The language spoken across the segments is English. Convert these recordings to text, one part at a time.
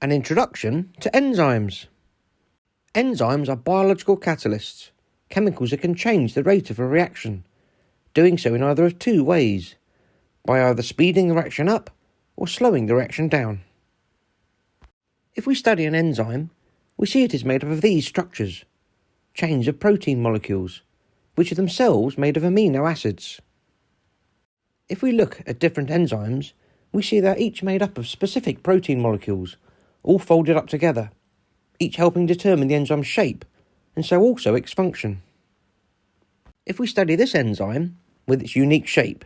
An introduction to enzymes. Enzymes are biological catalysts, chemicals that can change the rate of a reaction, doing so in either of two ways, by either speeding the reaction up or slowing the reaction down. If we study an enzyme, we see it is made up of these structures, chains of protein molecules, which are themselves made of amino acids. If we look at different enzymes, we see they are each made up of specific protein molecules, all folded up together, each helping determine the enzyme's shape, and so also its function. If we study this enzyme, with its unique shape,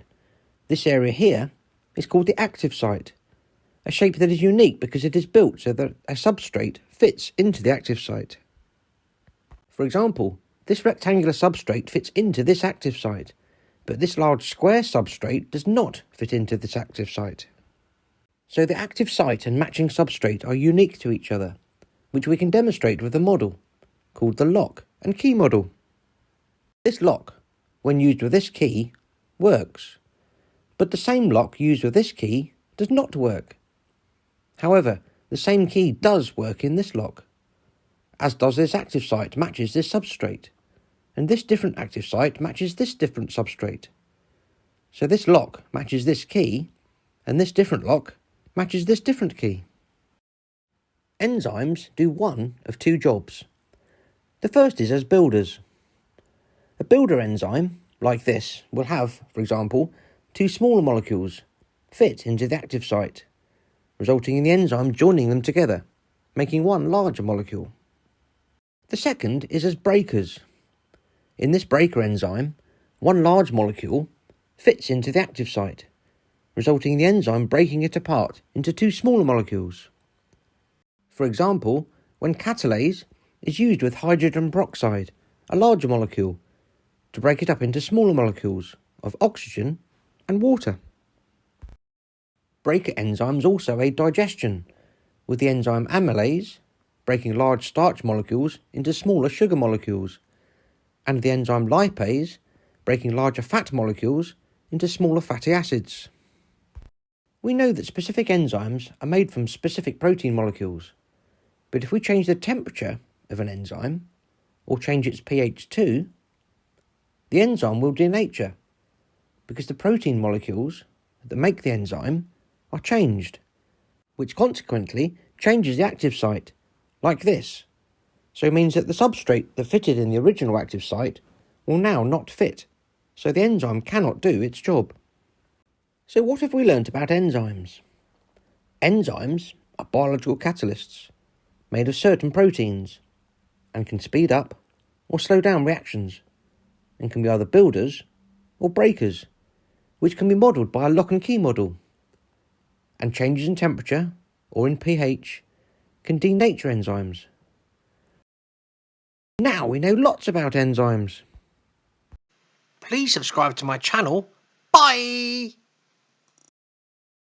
this area here is called the active site, a shape that is unique because it is built so that a substrate fits into the active site. For example, this rectangular substrate fits into this active site, but this large square substrate does not fit into this active site. So the active site and matching substrate are unique to each other, which we can demonstrate with a model, called the lock and key model. This lock, when used with this key, works, but the same lock used with this key does not work. However, the same key does work in this lock, as does this active site matches this substrate, and this different active site matches this different substrate. So this lock matches this key, and this different lock matches this different key. Enzymes do one of two jobs. The first is as builders. A builder enzyme, like this, will have, for example, two smaller molecules fit into the active site, resulting in the enzyme joining them together, making one larger molecule. The second is as breakers. In this breaker enzyme, one large molecule fits into the active site, resulting in the enzyme breaking it apart into two smaller molecules. For example, when catalase is used with hydrogen peroxide, a larger molecule, to break it up into smaller molecules of oxygen and water. Breaker enzymes also aid digestion, with the enzyme amylase breaking large starch molecules into smaller sugar molecules, and the enzyme lipase breaking larger fat molecules into smaller fatty acids. We know that specific enzymes are made from specific protein molecules, but if we change the temperature of an enzyme, or change its pH too, the enzyme will denature, because the protein molecules that make the enzyme are changed, which consequently changes the active site, like this, so it means that the substrate that fitted in the original active site will now not fit, so the enzyme cannot do its job. So what have we learnt about enzymes? Enzymes are biological catalysts made of certain proteins and can speed up or slow down reactions, and can be either builders or breakers, which can be modelled by a lock and key model. And changes in temperature or in pH can denature enzymes. Now we know lots about enzymes. Please subscribe to my channel. Bye!